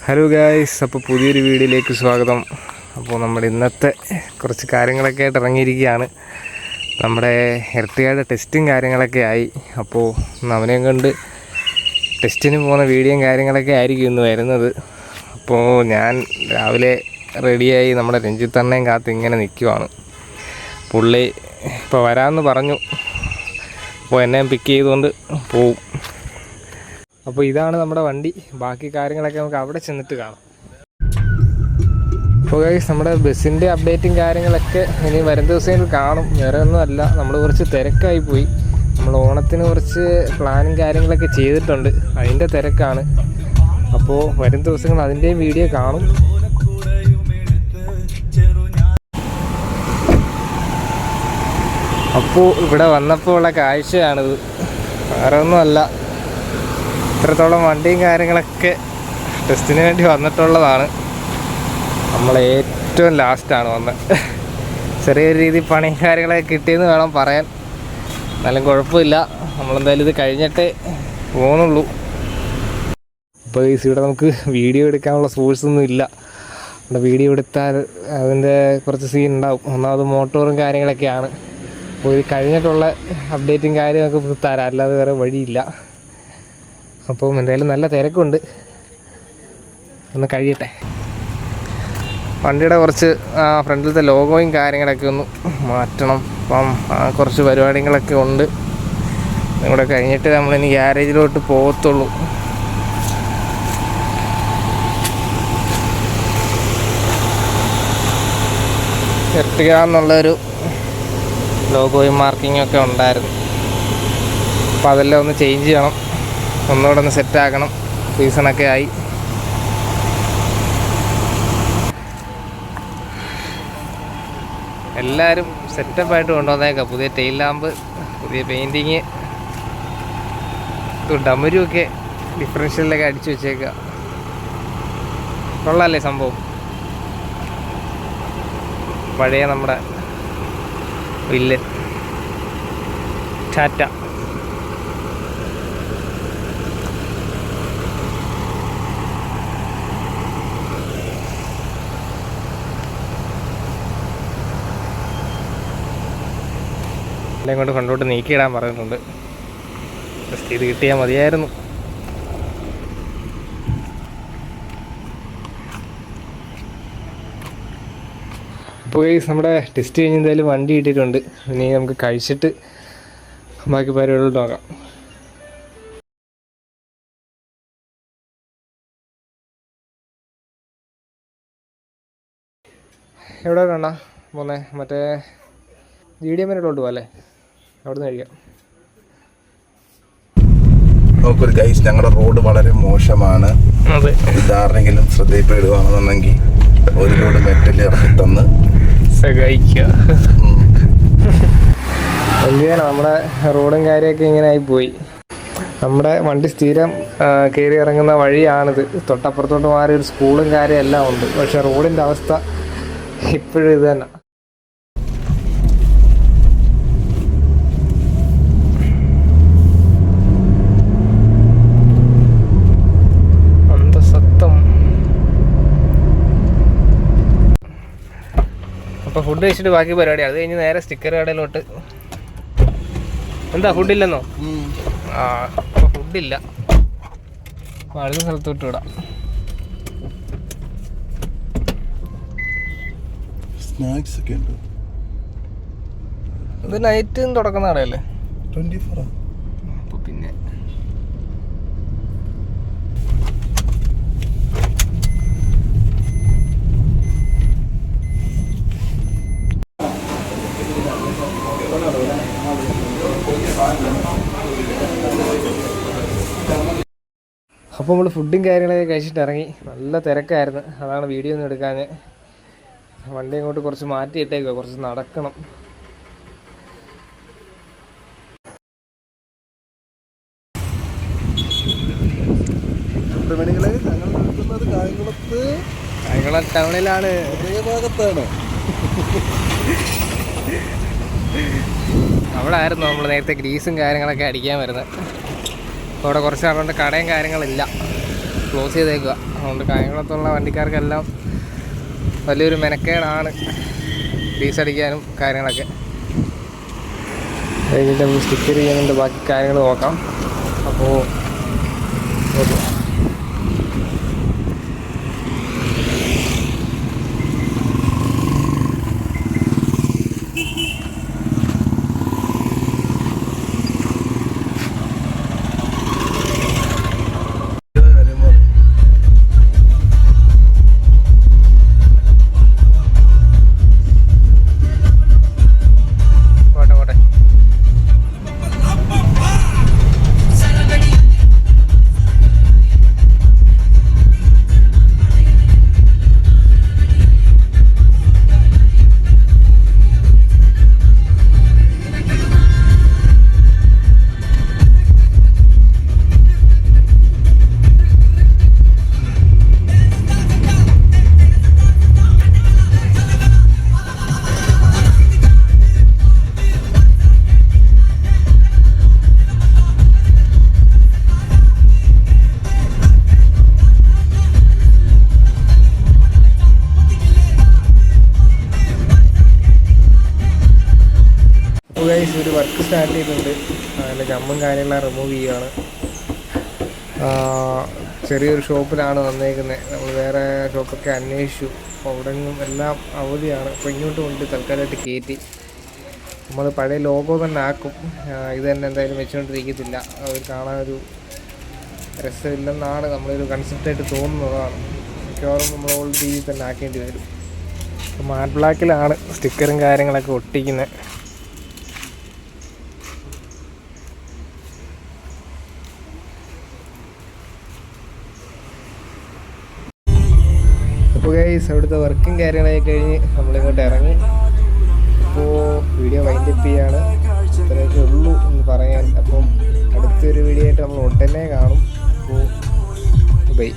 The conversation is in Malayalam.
ഹലോ ഗായ്സ്, അപ്പോൾ പുതിയൊരു വീഡിയോയിലേക്ക് സ്വാഗതം. അപ്പോൾ നമ്മുടെ ഇന്നത്തെ കുറച്ച് കാര്യങ്ങളൊക്കെ ആയിട്ട് ഇറങ്ങിയിരിക്കുകയാണ്. നമ്മുടെ എർട്ടിഗയുടെ ടെസ്റ്റും കാര്യങ്ങളൊക്കെ ആയി. അപ്പോൾ അവനെയും കൊണ്ട് ടെസ്റ്റിന് പോകുന്ന വീഡിയോയും കാര്യങ്ങളൊക്കെ ആയിരിക്കും ഇന്ന് വരുന്നത്. അപ്പോൾ ഞാൻ രാവിലെ റെഡിയായി നമ്മുടെ രഞ്ജിത്തണ്ണയും കാത്ത് ഇങ്ങനെ നിൽക്കുവാണ്. പുള്ളി ഇപ്പോൾ വരാമെന്ന് പറഞ്ഞു. അപ്പോൾ എന്നെ പിക്ക് ചെയ്തുകൊണ്ട് പോവും. അപ്പോൾ ഇതാണ് നമ്മുടെ വണ്ടി. ബാക്കി കാര്യങ്ങളൊക്കെ നമുക്ക് അവിടെ ചെന്നിട്ട് കാണാം. അപ്പോൾ ഗൈസ്, നമ്മുടെ ബസ്സിൻ്റെ അപ്ഡേറ്റും കാര്യങ്ങളൊക്കെ ഇനി വരും ദിവസങ്ങളിൽ കാണും. വേറെ ഒന്നുമല്ല, നമ്മൾ കുറച്ച് തിരക്കായി പോയി. നമ്മൾ ഓണത്തിന് കുറച്ച് പ്ലാനും കാര്യങ്ങളൊക്കെ ചെയ്തിട്ടുണ്ട്, അതിൻ്റെ തിരക്കാണ്. അപ്പോൾ വരും ദിവസങ്ങൾ അതിൻ്റെയും വീഡിയോ കാണും. അപ്പോൾ ഇവിടെ വന്നപ്പോൾ ഉള്ള കാഴ്ചയാണിത്, വേറെ ഒന്നുമല്ല. ഇത്രത്തോളം വണ്ടിയും കാര്യങ്ങളൊക്കെ ടെസ്റ്റിന് വേണ്ടി വന്നിട്ടുള്ളതാണ്. നമ്മൾ ഏറ്റവും ലാസ്റ്റാണ് വന്നത്. ചെറിയൊരു രീതിയിൽ പണിയും കാര്യങ്ങളൊക്കെ കിട്ടിയെന്ന് വേണം പറയാൻ. എന്നാലും കുഴപ്പമില്ല, നമ്മളെന്തായാലും ഇത് കഴിഞ്ഞിട്ടേ പോകുന്നുള്ളൂ. അപ്പോൾ ഇവിടെ നമുക്ക് വീഡിയോ എടുക്കാനുള്ള സോഴ്സൊന്നും ഇല്ല. നമ്മുടെ വീഡിയോ എടുത്താൽ അതിൻ്റെ കുറച്ച് സീൻ ഉണ്ടാവും. ഒന്നാമത് മോട്ടോറും കാര്യങ്ങളൊക്കെയാണ്. അപ്പോൾ ഇത് കഴിഞ്ഞിട്ടുള്ള അപ്ഡേറ്റും കാര്യമൊക്കെ തരാം, അല്ലാതെ വേറെ വഴിയില്ല. അപ്പം എന്തായാലും നല്ല തിരക്കുണ്ട്, ഒന്ന് കഴിയട്ടെ. വണ്ടിയുടെ കുറച്ച് ഫ്രണ്ടിലത്തെ ലോഗോയും കാര്യങ്ങളൊക്കെ ഒന്ന് മാറ്റണം. അപ്പം കുറച്ച് പരിപാടികളൊക്കെ ഉണ്ട്. ഇവിടെ കഴിഞ്ഞിട്ട് നമ്മളിനി ഗ്യാരേജിലോട്ട് പോകത്തുള്ളൂ. എർട്ടിഗ എന്നുള്ളൊരു ലോഗോയും മാർക്കിങ്ങും ഒക്കെ ഉണ്ടായിരുന്നു. അപ്പോൾ അതെല്ലാം ഒന്ന് ചേഞ്ച് ചെയ്യണം, ഒന്നുകൂടെ ഒന്ന് സെറ്റാക്കണം. സീസണൊക്കെ ആയി. എല്ലാവരും സെറ്റപ്പായിട്ട് കൊണ്ടുവന്നേക്കാം. പുതിയ ടെയിൽ ലാമ്പ്, പുതിയ പെയിൻറ്റിങ്, ഡമരുമൊക്കെ ഡിഫറൻഷ്യലിലൊക്കെ അടിച്ചു വെച്ചേക്കുക. കൊള്ളാമല്ലേ സംഭവം? പഴയ നമ്മുടെ വില്ലൻ ടാറ്റ. എല്ലാം കൊണ്ട് കൊണ്ടോട്ട് നീക്കിയിടാൻ പറയുന്നുണ്ട്. ടെസ്റ്റ് ചെയ്ത് കിട്ടിയാൽ മതിയായിരുന്നു. അപ്പോൾ നമ്മുടെ ടെസ്റ്റ് കഴിഞ്ഞ് എന്തായാലും വണ്ടി ഇട്ടിട്ടുണ്ട്. ഇനി നമുക്ക് കഴിച്ചിട്ട് ബാക്കി പരിപാടികൾ നോക്കാം. എവിടെ വേണ്ട പോന്നേ? മറ്റേ GDM-നോട്ട് പോകാം അല്ലേ? അവിടെ നിന്ന് കഴിക്കാം. നോക്കൊരു ഗൈസ്, ഞങ്ങളുടെ റോഡ് വളരെ മോശമാണ്. ഇതാരെങ്കിലും ശ്രദ്ധയിൽപ്പെടുകയാണെന്നുണ്ടെങ്കിൽ ഒരു ലോഡ് മെറ്റൽ ഇറക്കി തന്ന് സഹായിക്കുക. നമ്മുടെ റോഡും കാര്യമൊക്കെ ഇങ്ങനെ ആയിപ്പോയി. നമ്മുടെ വണ്ടി സ്ഥിരം കയറി ഇറങ്ങുന്ന വഴിയാണിത്. തൊട്ടപ്പുറത്തോട്ട് മാറി ഒരു സ്കൂളും കാര്യം എല്ലാം ഉണ്ട്. പക്ഷെ റോഡിൻ്റെ അവസ്ഥ ഇപ്പോഴും ഇത് തന്നെ. അപ്പോൾ ഫുഡ് കഴിച്ചിട്ട് ബാക്കി പരിപാടി. അത് കഴിഞ്ഞ് നേരെ സ്റ്റിക്കർ കടയിലോട്ട്. എന്താ ഫുഡില്ലെന്നോ? അപ്പോൾ ഫുഡില്ല. അപ്പോൾ അടുത്ത സ്ഥലത്തോട്ട് വിടാം. സ്നാക്സ് ഒക്കെ ഉണ്ട്. ഇത് നൈറ്റ് തുടക്കുന്ന കടയല്ലേ? 24. അപ്പോൾ പിന്നെ അപ്പോൾ നമ്മൾ ഫുഡും കാര്യങ്ങളൊക്കെ കഴിച്ചിട്ട് ഇറങ്ങി. നല്ല തിരക്കായിരുന്നു, അതാണ് വീഡിയോ ഒന്നും എടുക്കാൻ. വണ്ടി അങ്ങോട്ട് കുറച്ച് മാറ്റിയിട്ടേക്കുക, കുറച്ച് നടക്കണം. കായംകുളം ടൗണിലാണ്. അവിടെ ആയിരുന്നു നമ്മൾ നേരത്തെ ഗ്രീസും കാര്യങ്ങളൊക്കെ അടിക്കാൻ വരുന്നത്. അപ്പോൾ അവിടെ കുറച്ച് നാളുകൊണ്ട് കടയും കാര്യങ്ങളില്ല. ക്ലോസ് ചെയ്തേക്കുക. അതുകൊണ്ട് കായംകുളത്തുള്ള വണ്ടിക്കാർക്കെല്ലാം വലിയൊരു മെനക്കേടാണ് ഡീസടിക്കാനും കാര്യങ്ങളൊക്കെ. ഇതിൻ്റെ സ്റ്റിക്കർ ചെയ്യാനുണ്ട്, ബാക്കി കാര്യങ്ങൾ നോക്കാം. അപ്പോൾ ഓക്കെ. ഒരു വർക്ക് സ്റ്റാർട്ട് ചെയ്തിട്ടുണ്ട്. അതിൻ്റെ ജമ്പും കാര്യങ്ങളെല്ലാം റിമൂവ് ചെയ്യുകയാണ്. ചെറിയൊരു ഷോപ്പിലാണ് വന്നേക്കുന്നത്. നമ്മൾ വേറെ ഷോപ്പൊക്കെ അന്വേഷിച്ചു, അപ്പോൾ അവിടെ നിന്നും എല്ലാം അവധിയാണ്. അപ്പോൾ ഇങ്ങോട്ട് കൊണ്ട് തൽക്കാലമായിട്ട് കയറ്റി നമ്മൾ പഴയ ലോഗോ തന്നെ ആക്കും. ഇത് തന്നെ എന്തായാലും വെച്ചുകൊണ്ടിരിക്കത്തില്ല, അത് കാണാനൊരു രസമില്ലെന്നാണ് നമ്മളൊരു കൺസെപ്റ്റായിട്ട് തോന്നുന്നതാണ്. മിക്കവാറും നമ്മൾ ഓൾഡ് രീതിയിൽ തന്നെ ആക്കേണ്ടി വരും. മാറ്റ് ബ്ലാക്കിലാണ് സ്റ്റിക്കറും കാര്യങ്ങളൊക്കെ ഒട്ടിക്കുന്നത്. അപ്പോൾ ഗൈസ് അവിടുത്തെ വർക്കും കാര്യങ്ങളൊക്കെ കഴിഞ്ഞ് നമ്മളിങ്ങോട്ട് ഇറങ്ങി. അപ്പോൾ വീഡിയോ വൈൻഡപ്പ് ചെയ്യാണ്. ഇത്രയൊക്കെ ഉള്ളൂ എന്ന് പറയാൻ. അപ്പം അടുത്തൊരു വീഡിയോ ആയിട്ട് നമ്മൾ ഉടനെ കാണും. അപ്പോൾ ബൈ.